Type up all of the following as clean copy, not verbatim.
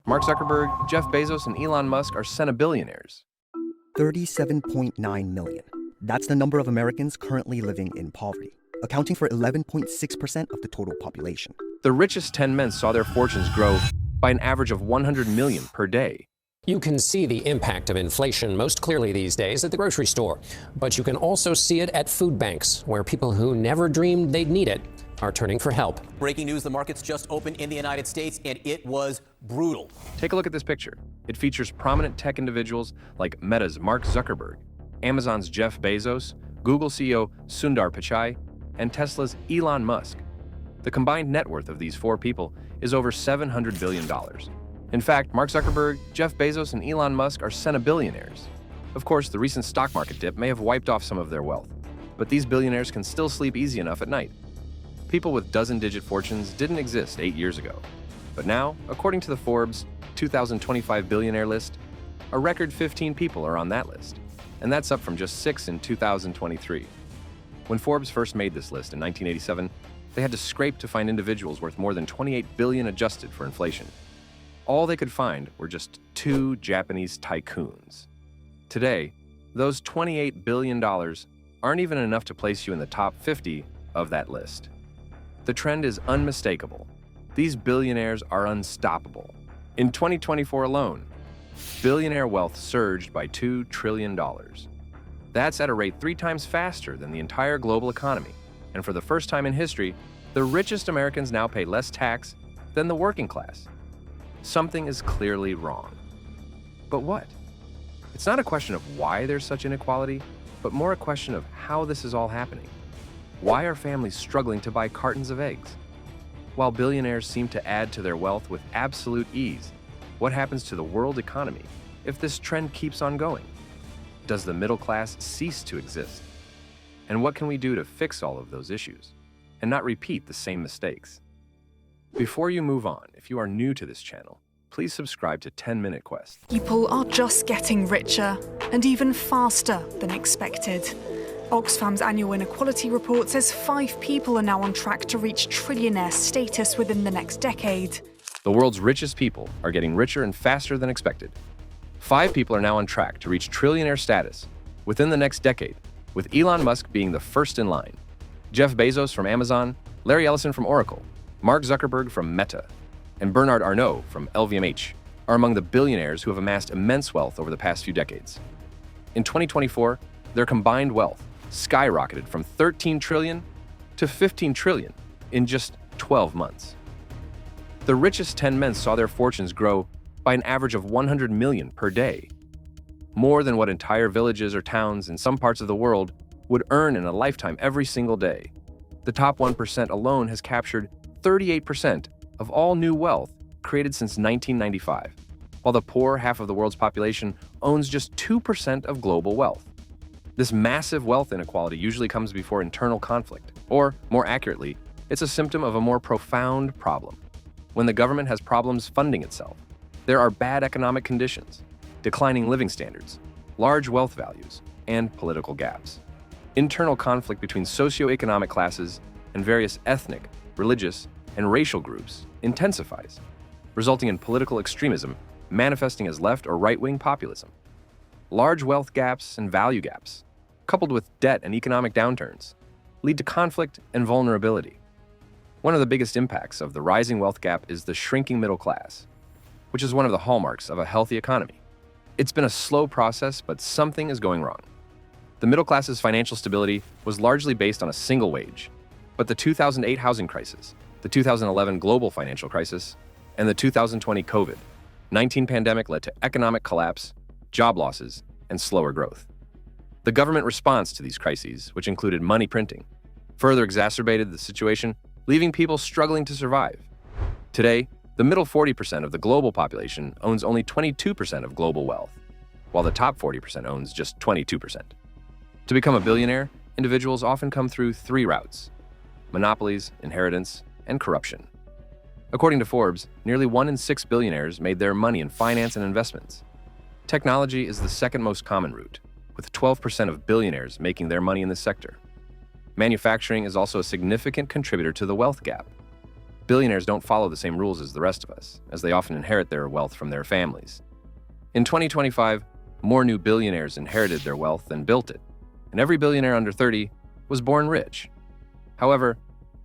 Mark Zuckerberg, Jeff Bezos, and Elon Musk are senillionaires. 37.9 million. That's the number of Americans currently living in poverty, accounting for 11.6% of the total population. The richest 10 men saw their fortunes grow by an average of 100 million per day. You can see the impact of inflation most clearly these days at the grocery store, but you can also see it at food banks, where people who never dreamed they'd need it are turning for help. Breaking news, the markets just opened in the United States, and it was brutal. Take a look at this picture. It features prominent tech individuals like Meta's Mark Zuckerberg, Amazon's Jeff Bezos, Google CEO Sundar Pichai, and Tesla's Elon Musk. The combined net worth of these four people is over $700 billion. In fact, Mark Zuckerberg, Jeff Bezos, and Elon Musk are senillionaires. Of course, the recent stock market dip may have wiped off some of their wealth, but these billionaires can still sleep easy enough at night. People with dozen-digit fortunes didn't exist 8 years ago. But now, according to the Forbes 2025 billionaire list, a record 15 people are on that list, and that's up from just 6 in 2023. When Forbes first made this list in 1987, they had to scrape to find individuals worth more than $28 billion adjusted for inflation. All they could find were just 2 Japanese tycoons. Today, those $28 billion aren't even enough to place you in the top 50 of that list. The trend is unmistakable. These billionaires are unstoppable. In 2024 alone, billionaire wealth surged by $2 trillion. That's at a rate 3 times faster than the entire global economy. And for the first time in history, the richest Americans now pay less tax than the working class. Something is clearly wrong. But what? It's not a question of why there's such inequality, but more a question of how this is all happening. Why are families struggling to buy cartons of eggs? While billionaires seem to add to their wealth with absolute ease, what happens to the world economy if this trend keeps on going? Does the middle class cease to exist? And what can we do to fix all of those issues and not repeat the same mistakes? Before you move on, if you are new to this channel, please subscribe to 10-Minute Quest. People are just getting richer and even faster than expected. Oxfam's annual inequality report says 5 people are now on track to reach trillionaire status within the next decade. The world's richest people are getting richer and faster than expected. 5 people are now on track to reach trillionaire status within the next decade, with Elon Musk being the first in line. Jeff Bezos from Amazon, Larry Ellison from Oracle, Mark Zuckerberg from Meta, and Bernard Arnault from LVMH are among the billionaires who have amassed immense wealth over the past few decades. In 2024, their combined wealth skyrocketed from 13 trillion to 15 trillion in just 12 months. The richest 10 men saw their fortunes grow by an average of 100 million per day, more than what entire villages or towns in some parts of the world would earn in a lifetime every single day. The top 1% alone has captured 38% of all new wealth created since 1995, while the poor half of the world's population owns just 2% of global wealth. This massive wealth inequality usually comes before internal conflict, or, more accurately, it's a symptom of a more profound problem. When the government has problems funding itself, there are bad economic conditions, declining living standards, large wealth values, and political gaps. Internal conflict between socioeconomic classes and various ethnic, religious, and racial groups intensifies, resulting in political extremism manifesting as left or right-wing populism. Large wealth gaps and value gaps, coupled with debt and economic downturns, lead to conflict and vulnerability. One of the biggest impacts of the rising wealth gap is the shrinking middle class, which is one of the hallmarks of a healthy economy. It's been a slow process, but something is going wrong. The middle class's financial stability was largely based on a single wage, but the 2008 housing crisis, the 2011 global financial crisis, and the 2020 COVID-19 pandemic led to economic collapse, job losses, and slower growth. The government response to these crises, which included money printing, further exacerbated the situation, leaving people struggling to survive. Today, the middle 40% of the global population owns only 22% of global wealth, while the top 40% owns just 22%. To become a billionaire, individuals often come through 3 routes: monopolies, inheritance, and corruption. According to Forbes, nearly 1 in 6 billionaires made their money in finance and investments. Technology is the second most common route, with 12% of billionaires making their money in this sector. Manufacturing is also a significant contributor to the wealth gap. billionaires don't follow the same rules as the rest of us, as they often inherit their wealth from their families. In 2025, more new billionaires inherited their wealth than built it, and every billionaire under 30 was born rich. However,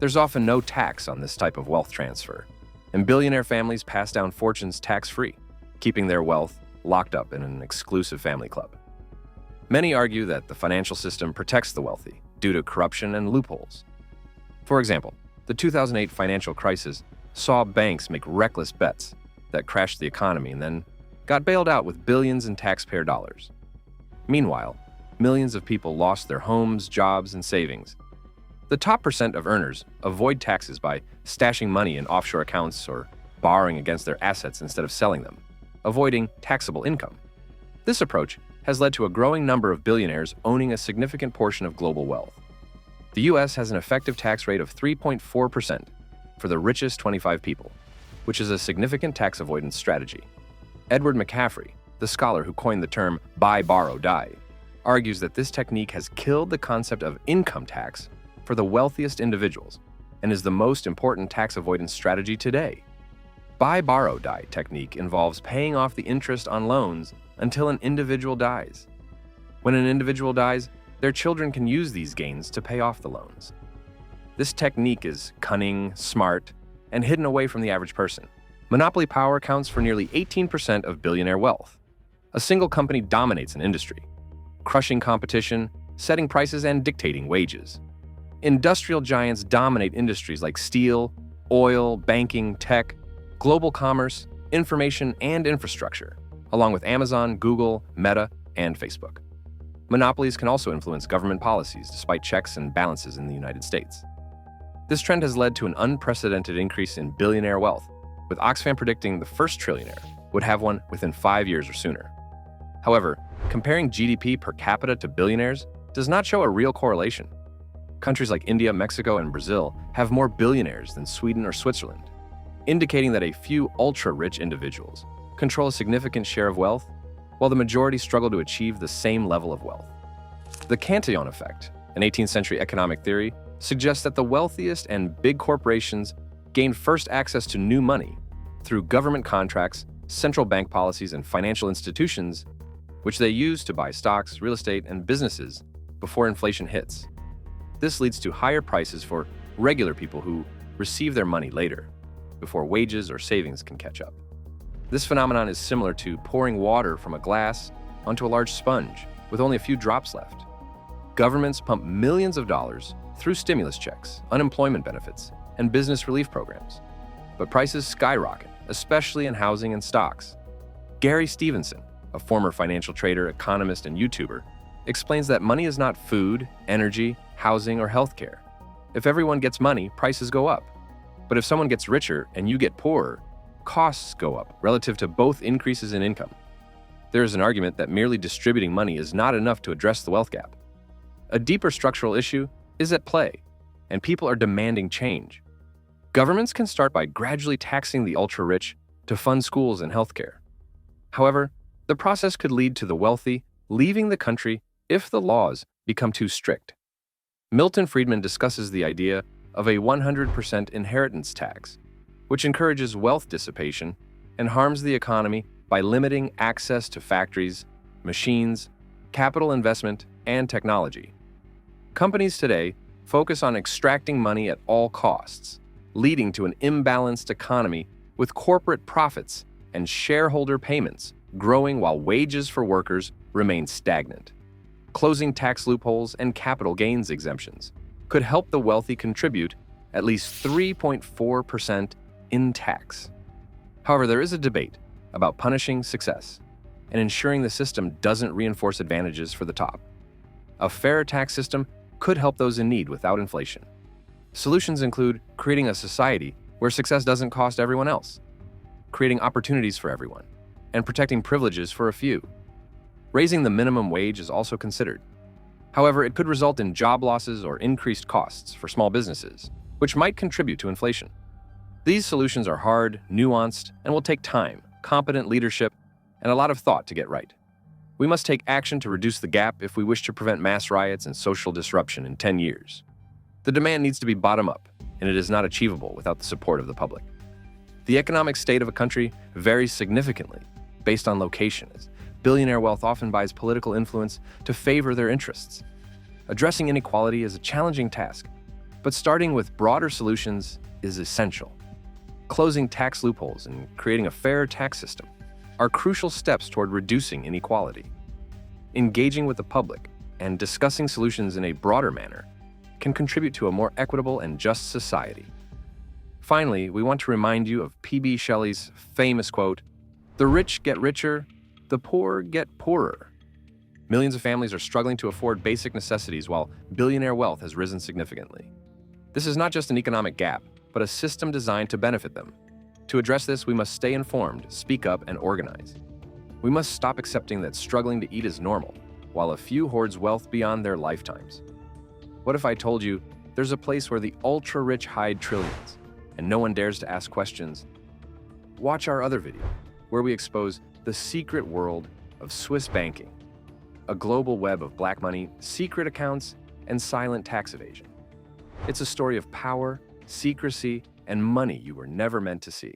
there's often no tax on this type of wealth transfer, and billionaire families pass down fortunes tax-free, keeping their wealth locked up in an exclusive family club. Many argue that the financial system protects the wealthy due to corruption and loopholes. For example, the 2008 financial crisis saw banks make reckless bets that crashed the economy and then got bailed out with billions in taxpayer dollars. Meanwhile, millions of people lost their homes, jobs, and savings. The top percent of earners avoid taxes by stashing money in offshore accounts or borrowing against their assets instead of selling them, avoiding taxable income. This approach has led to a growing number of billionaires owning a significant portion of global wealth. The US has an effective tax rate of 3.4% for the richest 25 people, which is a significant tax avoidance strategy. Edward McCaffrey, the scholar who coined the term buy, borrow, die, argues that this technique has killed the concept of income tax for the wealthiest individuals and is the most important tax avoidance strategy today. Buy, borrow, die technique involves paying off the interest on loans until an individual dies. When an individual dies, their children can use these gains to pay off the loans. This technique is cunning, smart, and hidden away from the average person. Monopoly power accounts for nearly 18% of billionaire wealth. A single company dominates an industry, crushing competition, setting prices, and dictating wages. Industrial giants dominate industries like steel, oil, banking, tech, global commerce, information, and infrastructure, along with Amazon, Google, Meta, and Facebook. Monopolies can also influence government policies despite checks and balances in the United States. This trend has led to an unprecedented increase in billionaire wealth, with Oxfam predicting the first trillionaire would have one within 5 years or sooner. However, comparing GDP per capita to billionaires does not show a real correlation. Countries like India, Mexico, and Brazil have more billionaires than Sweden or Switzerland, indicating that a few ultra-rich individuals control a significant share of wealth, while the majority struggle to achieve the same level of wealth. The Cantillon effect, an 18th century economic theory, suggests that the wealthiest and big corporations gained first access to new money through government contracts, central bank policies, and financial institutions, which they use to buy stocks, real estate, and businesses before inflation hits. This leads to higher prices for regular people who receive their money later, before wages or savings can catch up. This phenomenon is similar to pouring water from a glass onto a large sponge with only a few drops left. Governments pump millions of dollars through stimulus checks, unemployment benefits, and business relief programs. But prices skyrocket, especially in housing and stocks. Gary Stevenson, a former financial trader, economist, and YouTuber, explains that money is not food, energy, housing, or healthcare. If everyone gets money, prices go up. But if someone gets richer and you get poorer, costs go up relative to both increases in income. There is an argument that merely distributing money is not enough to address the wealth gap. A deeper structural issue is at play, and people are demanding change. Governments can start by gradually taxing the ultra-rich to fund schools and healthcare. However, the process could lead to the wealthy leaving the country if the laws become too strict. Milton Friedman discusses the idea of a 100% inheritance tax, which encourages wealth dissipation and harms the economy by limiting access to factories, machines, capital investment, and technology. Companies today focus on extracting money at all costs, leading to an imbalanced economy with corporate profits and shareholder payments growing while wages for workers remain stagnant. Closing tax loopholes and capital gains exemptions could help the wealthy contribute at least 3.4% in tax. However, there is a debate about punishing success and ensuring the system doesn't reinforce advantages for the top. A fairer tax system could help those in need without inflation. Solutions include creating a society where success doesn't cost everyone else, creating opportunities for everyone, and protecting privileges for a few. Raising the minimum wage is also considered. However, it could result in job losses or increased costs for small businesses, which might contribute to inflation. These solutions are hard, nuanced, and will take time, competent leadership, and a lot of thought to get right. We must take action to reduce the gap if we wish to prevent mass riots and social disruption in 10 years. The demand needs to be bottom-up, and it is not achievable without the support of the public. The economic state of a country varies significantly based on location, as billionaire wealth often buys political influence to favor their interests. Addressing inequality is a challenging task, but starting with broader solutions is essential. Closing tax loopholes and creating a fairer tax system are crucial steps toward reducing inequality. Engaging with the public and discussing solutions in a broader manner can contribute to a more equitable and just society. Finally, we want to remind you of P.B. Shelley's famous quote, "The rich get richer, the poor get poorer." Millions of families are struggling to afford basic necessities while billionaire wealth has risen significantly. This is not just an economic gap, but a system designed to benefit them. To address this, we must stay informed, speak up, and organize. We must stop accepting that struggling to eat is normal, while a few hoards wealth beyond their lifetimes. What if I told you there's a place where the ultra-rich hide trillions, and no one dares to ask questions? Watch our other video, where we expose the secret world of Swiss banking, a global web of black money, secret accounts, and silent tax evasion. It's a story of power, secrecy, and money you were never meant to see.